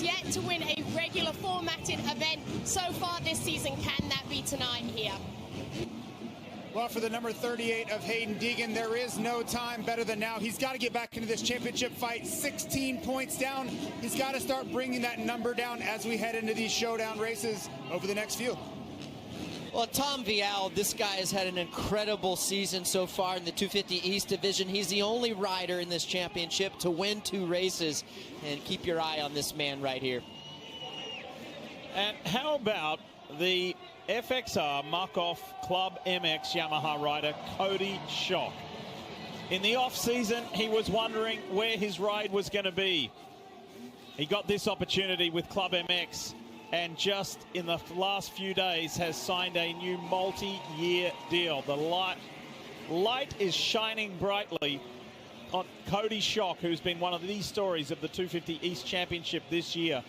yet to win a regular formatted event so far this season. Can that be tonight here? Well, for the number 38 of Hayden Deegan, there is no time better than now. He's got to get back into this championship fight. 16 points down. He's got to start bringing that number down as we head into these showdown races over the next few. Well, Tom Vial, this guy has had an incredible season so far in the 250 East Division. He's the only rider in this championship to win 2 races. And keep your eye on this man right here. And how about the FXR Muc-Off Club MX Yamaha rider Cody Schock? In the off-season, he was wondering where his ride was going to be. He got this opportunity with Club MX, and just in the last few days has signed a new multi-year deal. The light is shining brightly on Cody Schock, who's been one of the stories of the 250 East Championship this year.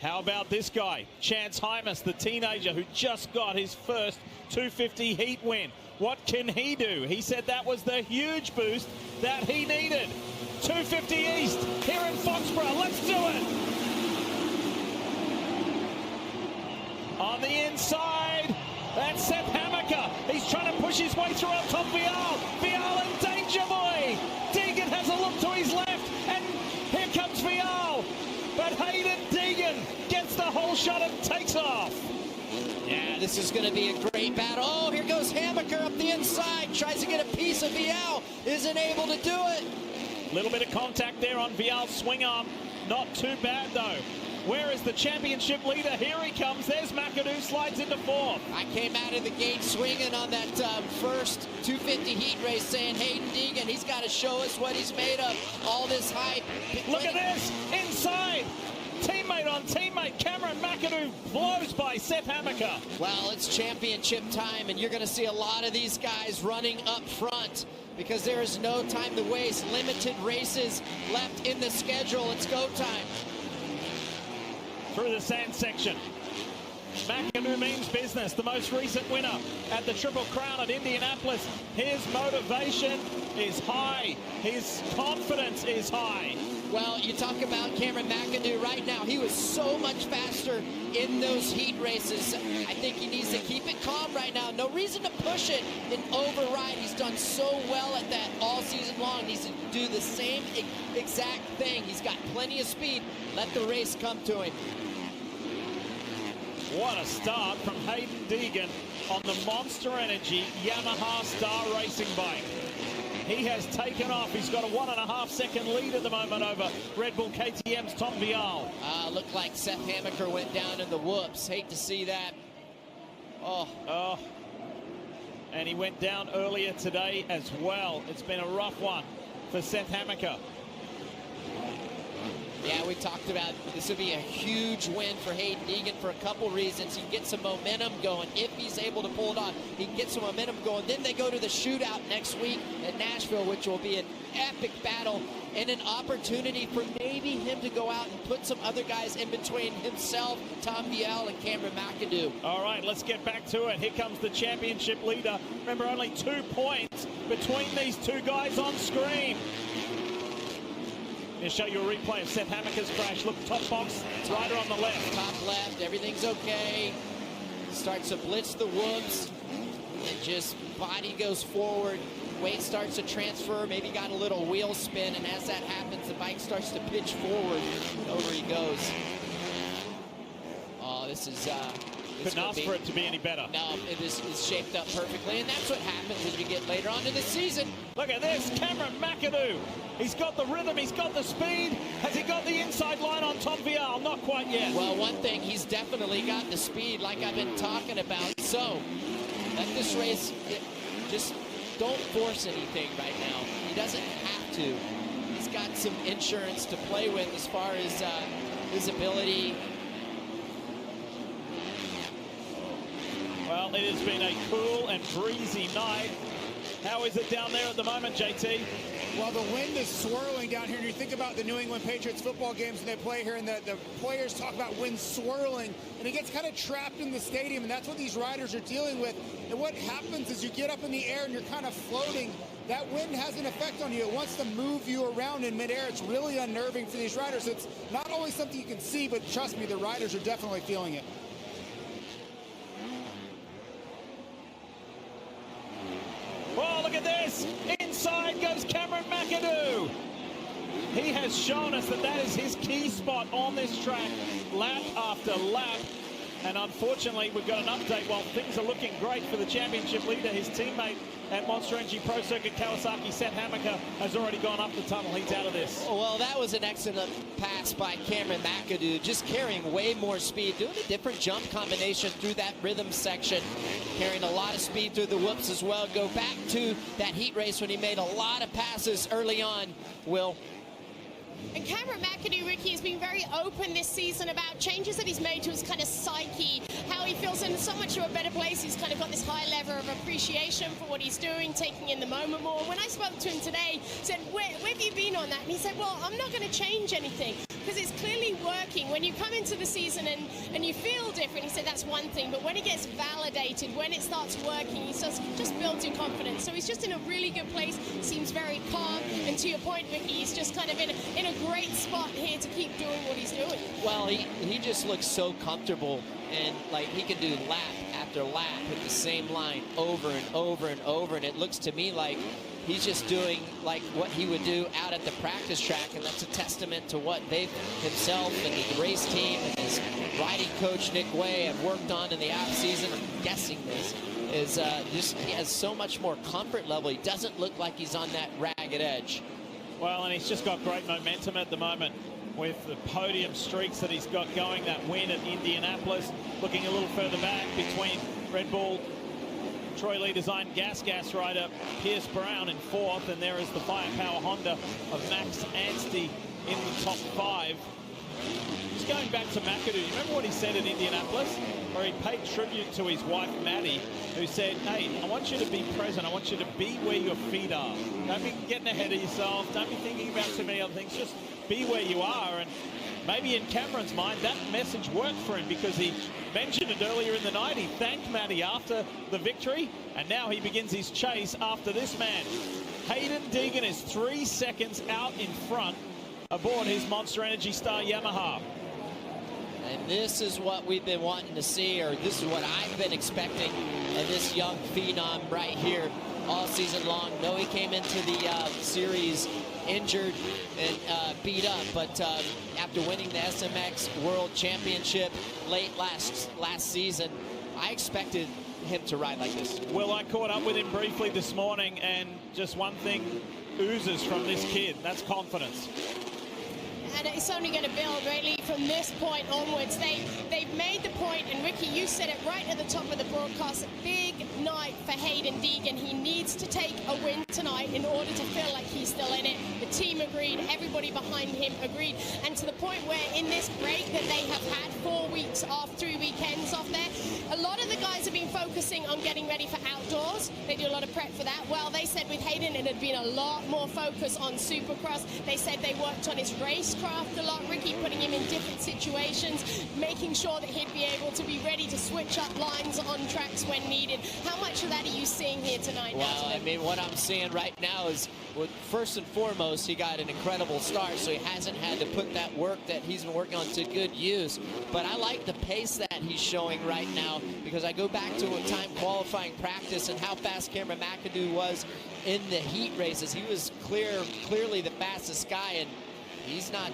How about this guy, Chance Hymas, the teenager who just got his first 250 heat win? What can he do? He said that was the huge boost that he needed. 250 East here in Foxborough. Let's do it. On the inside, that's Seth Hammaker. He's trying to push his way through on top Vial. Vial in danger, boy. Deegan has a look to his left, and here comes Vial. But Hayden Deegan gets the whole shot and takes off. Yeah, this is going to be a great battle. Oh, here goes Hammaker up the inside. Tries to get a piece of Vial. Isn't able to do it. Little bit of contact there on Vial's swing arm. Not too bad, though. Where is the championship leader? Here he comes. There's McAdoo, slides into 4th. I came out of the gate swinging on that first 250 heat race saying Hayden Deegan, he's got to show us what he's made of. All this hype. Look at this. Inside. Teammate on teammate. Cameron McAdoo blows by Seth Hammaker. Well, it's championship time, and you're going to see a lot of these guys running up front because there is no time to waste. Limited races left in the schedule. It's go time. Through the sand section. McAdoo means business, the most recent winner at the Triple Crown at Indianapolis. His motivation is high. His confidence is high. Well, you talk about Cameron McAdoo right now. He was so much faster in those heat races. I think he needs to keep it calm right now. No reason to push it and override. He's done so well at that all season long. He needs to do the same exact thing. He's got plenty of speed. Let the race come to him. What a start from Hayden Deegan on the Monster Energy Yamaha Star Racing bike. He has taken off. He's got a 1.5 second lead at the moment over Red Bull KTM's Tom Vial. Looked like Seth Hammaker went down in the whoops. Hate to see that. Oh. And he went down earlier today as well. It's been a rough one for Seth Hammaker. Yeah, we talked about this would be a huge win for Hayden Deegan for a couple reasons. He can get some momentum going if he's able to pull it off. He can get some momentum going. Then they go to the shootout next week at Nashville, which will be an epic battle and an opportunity for maybe him to go out and put some other guys in between himself, Tom Vial, and Cameron McAdoo. All right, let's get back to it. Here comes the championship leader. Remember, only 2 points between these two guys on screen. I'll show you a replay of Seth Hammaker's crash. Look, top box, rider on the left. Top left, everything's okay. Starts to blitz the whoops. And just body goes forward. Weight starts to transfer. Maybe got a little wheel spin. And as that happens, the bike starts to pitch forward. Over he goes. Oh, this is... couldn't ask for it to be any better. No, it is shaped up perfectly. And that's what happens as you get later on in the season. Look at this, Cameron McAdoo. He's got the rhythm, he's got the speed. Has he got the inside line on Tom Vial? Not quite yet. Well, one thing, he's definitely got the speed like I've been talking about. So, let this race, just don't force anything right now. He doesn't have to. He's got some insurance to play with as far as his ability. Well, it has been a cool and breezy night. How is it down there at the moment, JT? Well, the wind is swirling down here, and you think about the New England Patriots football games when they play here, and the players talk about wind swirling, and it gets kind of trapped in the stadium, and that's what these riders are dealing with. And what happens is you get up in the air, and you're kind of floating, that wind has an effect on you. It wants to move you around in midair. It's really unnerving for these riders. It's not only something you can see, but trust me, the riders are definitely feeling it. Oh, look at this. Inside goes Cameron McAdoo. He has shown us that that is his key spot on this track, lap after lap. And unfortunately, we've got an update. While things are looking great for the championship leader, his teammate at Monster Energy Pro Circuit Kawasaki, Seth Hammaker, has already gone up the tunnel. He's out of this. Well, that was an excellent pass by Cameron McAdoo, just carrying way more speed, doing a different jump combination through that rhythm section, carrying a lot of speed through the whoops as well. Go back to that heat race when he made a lot of passes early on, Will. And Cameron McAdoo, Ricky, has been very open this season about changes that he's made to his kind of psyche, how he feels in so much of a better place. He's kind of got this high level of appreciation for what he's doing, taking in the moment more. When I spoke to him today, said, where have you been on that? And he said, well, I'm not going to change anything because it's clearly working. When you come into the season and you feel different, he said that's one thing, but when it gets validated, when it starts working, he says, just builds your confidence. So he's just in a really good place, seems very calm, and to your point, Ricky, he's just kind of in a great spot here to keep doing what he's doing. Well, he just looks so comfortable, and like he can do lap after lap with the same line over and over and over, and it looks to me like he's just doing like what he would do out at the practice track, and that's a testament to what they himself and the race team and his riding coach Nick Wey have worked on in the off season. I'm guessing this is just he has so much more comfort level. He doesn't look like he's on that ragged edge. Well, and he's just got great momentum at the moment with the podium streaks that he's got going. That win at Indianapolis, looking a little further back between Red Bull Troy Lee Design gas rider Pierce Brown in fourth, and there is the Firepower Honda of Max Anstey in the top five. Just going back to McAdoo, you remember what he said in Indianapolis, where he paid tribute to his wife Maddie, who said, hey, I want you to be present, I want you to be where your feet are. Don't be getting ahead of yourself, don't be thinking about too many other things, just be where you are. And maybe in Cameron's mind, that message worked for him, because he mentioned it earlier in the night. He thanked Maddie after the victory, and now he begins his chase after this man. Hayden Deegan is 3 seconds out in front aboard his Monster Energy Star Yamaha. And this is what we've been wanting to see, or this is what I've been expecting of this young phenom right here all season long. No, he came into the series injured and beat up, but after winning the SMX World Championship late last season, I expected him to ride like this. Well, I caught up with him briefly this morning, and just one thing oozes from this kid, that's confidence. And it's only going to build really from this point onwards. They've made the point, and Ricky, you said it right at the top of the broadcast, big night for Hayden Deegan. He needs to take a win tonight in order to feel like he's still in it. The team agreed, everybody behind him agreed, and to the point where in this break that they have had 4 weeks off, 3 weekends off there, a lot of the guys have been focusing on getting ready for outdoors. They do a lot of prep for that. Well, they said with Hayden it had been a lot more focus on Supercross. They said they worked on his racecraft a lot, Ricky, putting him in different situations, making sure that he'd be able to be ready to switch up lines on tracks when needed. How much of that are you seeing here tonight? Well, I mean, what I'm seeing right now is, well, first and foremost, he got an incredible start, so he hasn't had to put that work that he's been working on to good use. But I like the pace that he's showing right now, because I go back to a time qualifying practice and how fast Cameron McAdoo was in the heat races. He was clearly the fastest guy, and he's not,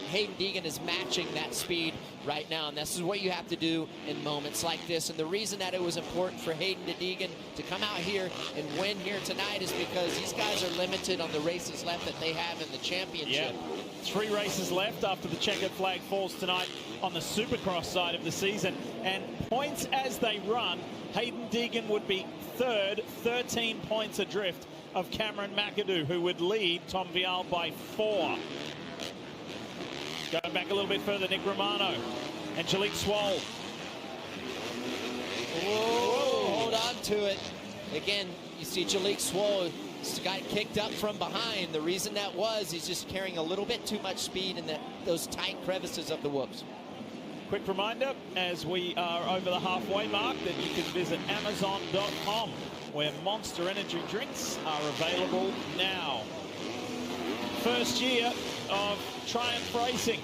Hayden Deegan is matching that speed right now, and this is what you have to do in moments like this. And the reason that it was important for Hayden Deegan to come out here and win here tonight is because these guys are limited on the races left that they have in the championship. Yeah. 3 races left after the checkered flag falls tonight on the Supercross side of the season. And points as they run, Hayden Deegan would be third, 13 points adrift of Cameron McAdoo, who would lead Tom Vial by 4. Going back a little bit further, Nick Romano and Jalek Swoll. Whoa, hold on to it. Again, you see Jalek Swoll got kicked up from behind. The reason that was, he's just carrying a little bit too much speed in those tight crevices of the whoops. Quick reminder, as we are over the halfway mark, that you can visit Amazon.com where Monster Energy drinks are available now. First year of Triumph Racing,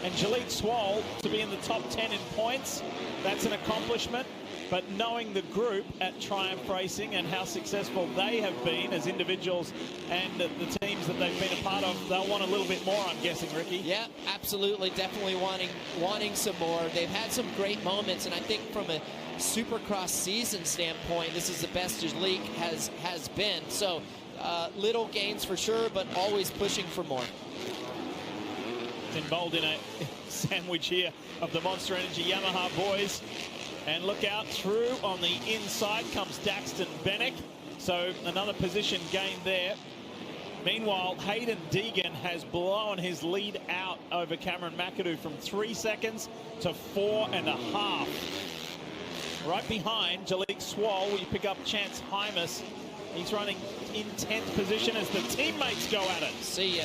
and Jalek Swoll to be in the top 10 in points, that's an accomplishment. But knowing the group at Triumph Racing and how successful they have been as individuals and the teams that they've been a part of, they'll want a little bit more, I'm guessing, Ricky. Yeah, absolutely. Definitely wanting some more. They've had some great moments, and I think from a Supercross season standpoint, this is the best Jalek has been. So little gains for sure, but always pushing for more. Involved in a sandwich here of the Monster Energy Yamaha boys. And look out, through on the inside comes Daxton Bennick. So another position gained there. Meanwhile, Hayden Deegan has blown his lead out over Cameron McAdoo from 3 seconds to 4.5. Right behind Jalek Swoll, you pick up Chance Hymas. He's running in 10th position as the teammates go at it. See ya.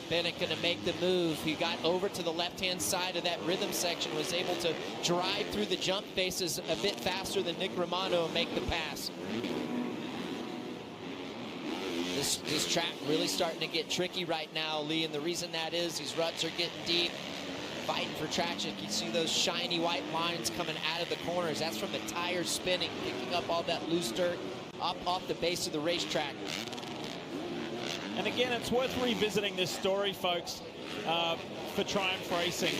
Bennett going to make the move. He got over to the left-hand side of that rhythm section, was able to drive through the jump faces a bit faster than Nick Romano and make the pass. This track really starting to get tricky right now, Lee, and the reason that is these ruts are getting deep, fighting for traction. You can see those shiny white lines coming out of the corners. That's from the tires spinning, picking up all that loose dirt up off the base of the racetrack. And again, it's worth revisiting this story, folks, for Triumph Racing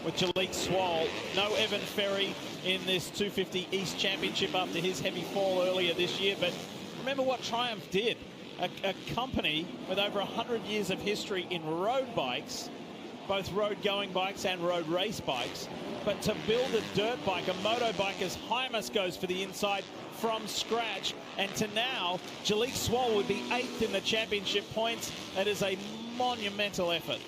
with Jalek Swoll. No Evan Ferry in this 250 East Championship after his heavy fall earlier this year. But remember what Triumph did. A company with over 100 years of history in road bikes, both road-going bikes and road race bikes. But to build a dirt bike, a motorbike, as Hymas goes for the inside from scratch, and to now, Jalek Swoll would be 8th in the championship points. That is a monumental effort.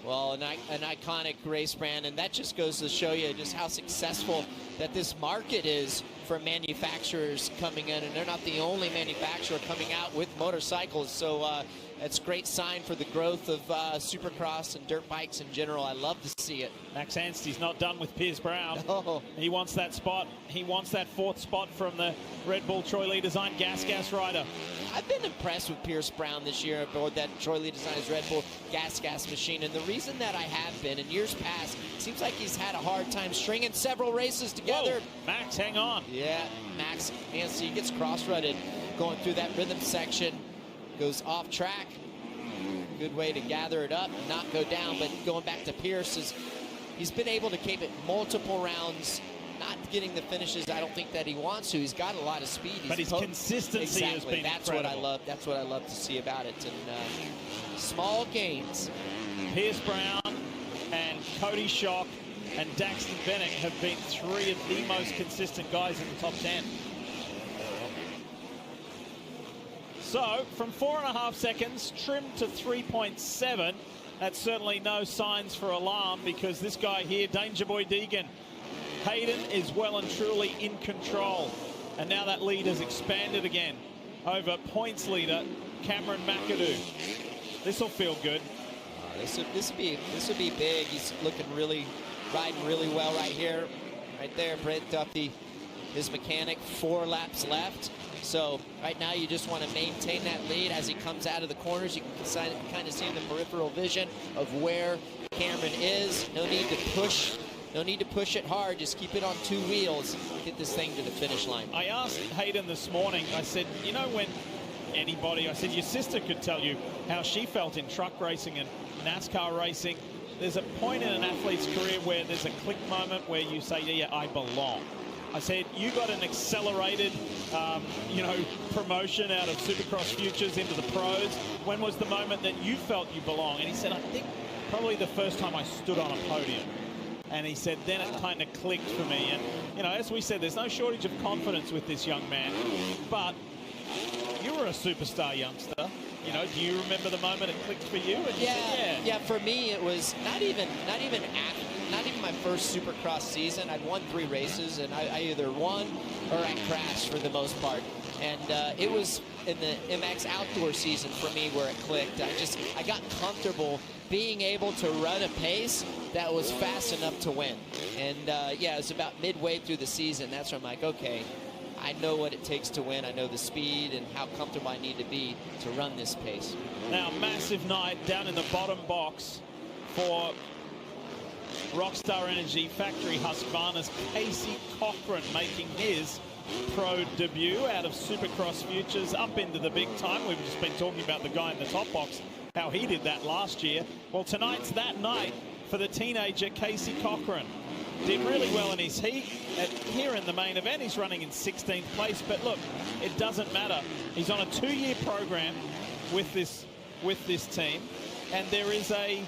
Well, an iconic race brand, and that just goes to show you just how successful that this market is for manufacturers coming in, and they're not the only manufacturer coming out with motorcycles. So that's a great sign for the growth of Supercross and dirt bikes in general. I love to see it. Max Anstey's not done with Piers Brown. Oh. He wants that spot. He wants that 4th spot from the Red Bull Troy Lee Design Gas rider. I've been impressed with Piers Brown this year aboard that Troy Lee Designs Red Bull gas machine. And the reason that I have been, in years past, seems like he's had a hard time stringing several races together. Whoa, Max, hang on. Yeah, Max Anstey gets cross-rutted going through that rhythm section. Goes off track. Good way to gather it up and not go down. But going back to Pierce, he's been able to keep it multiple rounds, not getting the finishes I don't think that he wants to. He's got a lot of speed. But his consistency has been That's incredible. what I love. That's what I love to see about it. And small gains. Piers Brown and Cody Schock and Daxton Bennick have been 3 of the most consistent guys in the top 10. So, from 4.5 seconds, trimmed to 3.7. That's certainly no signs for alarm, because this guy here, Danger Boy Deegan, Hayden is well and truly in control. And now that lead has expanded again over points leader Cameron McAdoo. This will feel good. This would be big. He's riding really well right here. Right there, Brent Duffy, his mechanic, 4 laps left. So right now you just want to maintain that lead as he comes out of the corners. You can kind of see in the peripheral vision of where Cameron is. No need to push it hard. Just keep it on 2 wheels. Get this thing to the finish line. I asked Hayden this morning, I said, you know, when anybody, I said, your sister could tell you how she felt in truck racing and NASCAR racing. There's a point in an athlete's career where there's a click moment where you say, yeah, I belong. I said, you got an accelerated, promotion out of Supercross Futures into the pros. When was the moment that you felt you belong? And he said, I think probably the first time I stood on a podium. And he said, then it kind of clicked for me. And, as we said, there's no shortage of confidence with this young man. But you were a superstar youngster. Do you remember the moment it clicked for you? And yeah. For me, it was not even my first Supercross season. I'd won 3 races, and I either won or I crashed for the most part. And it was in the MX Outdoor season for me where it clicked. I got comfortable being able to run a pace that was fast enough to win. And it was about midway through the season. That's where I'm like, okay, I know what it takes to win. I know the speed and how comfortable I need to be to run this pace. Now, massive night down in the bottom box for Rockstar Energy Factory Husqvarna's Casey Cochran making his pro debut out of Supercross Futures up into the big time. We've just been talking about the guy in the top box, how he did that last year. Well, tonight's that night for the teenager Casey Cochran. Did really well in his heat. Here in the main event, he's running in 16th place. But look, it doesn't matter. He's on a 2-year program with this team, and there is a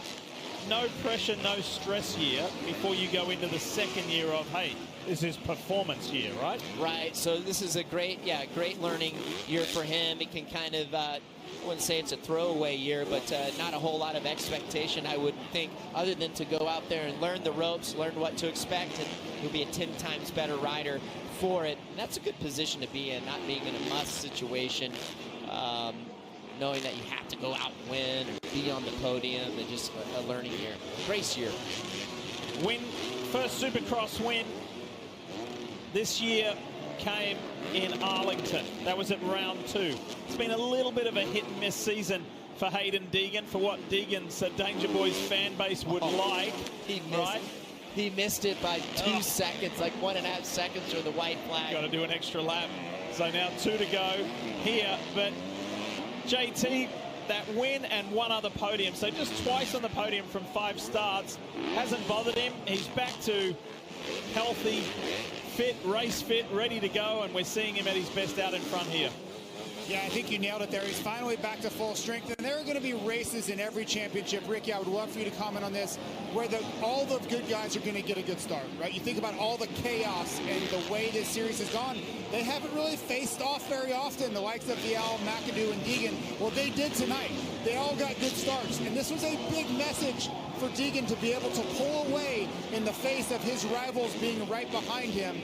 no pressure, no stress year before you go into the second year of, hey, this is performance year, right? Right. So this is a great learning year for him. It can kind of, I wouldn't say it's a throwaway year, but not a whole lot of expectation, I would think, other than to go out there and learn the ropes, learn what to expect, and he'll be a 10 times better rider for it. And that's a good position to be in, not being in a must situation, knowing that you have to go out and win, or be on the podium, and just a learning year, race year. First Supercross win this year came in Arlington. That was at round 2. It's been a little bit of a hit and miss season for Hayden Deegan, for what Deegan's Danger Boys fan base would like. He missed it by 2 seconds, like 1.5 seconds for the white flag. Got to do an extra lap. So now 2 to go here. But JT, that win and one other podium. So just twice on the podium from 5 starts. Hasn't bothered him. He's back to healthy, fit, race fit, ready to go, and we're seeing him at his best out in front here. Yeah, I think you nailed it there. He's finally back to full strength, and there are going to be races in every championship. Ricky, I would love for you to comment on this, where all the good guys are going to get a good start, right? You think about all the chaos and the way this series has gone. They haven't really faced off very often, the likes of Vial, McAdoo, and Deegan. Well, they did tonight. They all got good starts, and this was a big message for Deegan to be able to pull away in the face of his rivals being right behind him.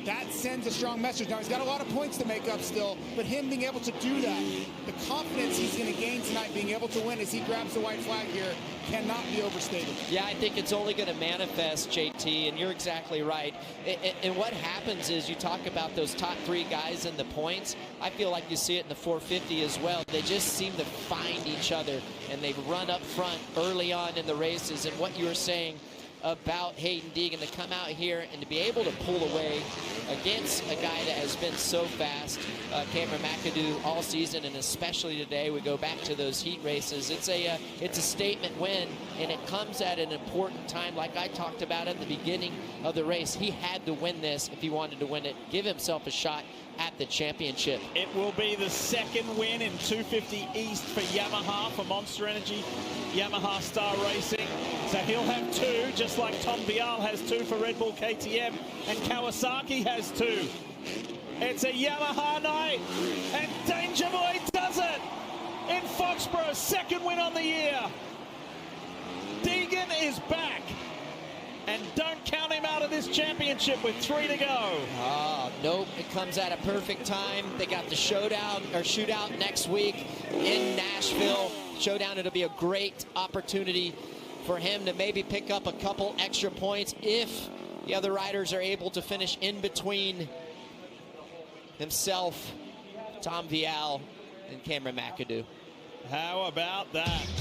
That sends a strong message. Now, he's got a lot of points to make up still, but him being able to do that, the confidence he's going to gain tonight, being able to win as he grabs the white flag here, cannot be overstated. Yeah, I think it's only going to manifest, JT, and you're exactly right. And what happens is you talk about those top 3 guys in the points. I feel like you see it in the 450 as well. They just seem to find each other, and they run up front early on in the races. And what you were saying about Hayden Deegan, to come out here and to be able to pull away against a guy that has been so fast, Cameron McAdoo, all season, and especially today. We go back to those heat races. It's a statement win, and it comes at an important time. Like I talked about at the beginning of the race, he had to win this if he wanted to win it, give himself a shot at the championship. It will be the second win in 250 East for Yamaha, for Monster Energy, Yamaha Star Racing. So he'll have 2, just like Tom Vial has 2 for Red Bull KTM, and Kawasaki has 2. It's a Yamaha night, and Danger Boy does it in Foxborough. Second win on the year. Deegan is back, and don't count him out of this championship with 3 to go. Oh, nope, it comes at a perfect time. They got the shootout next week in Nashville. Showdown, it'll be a great opportunity for him to maybe pick up a couple extra points if the other riders are able to finish in between himself, Tom Vial, and Cameron McAdoo. How about that?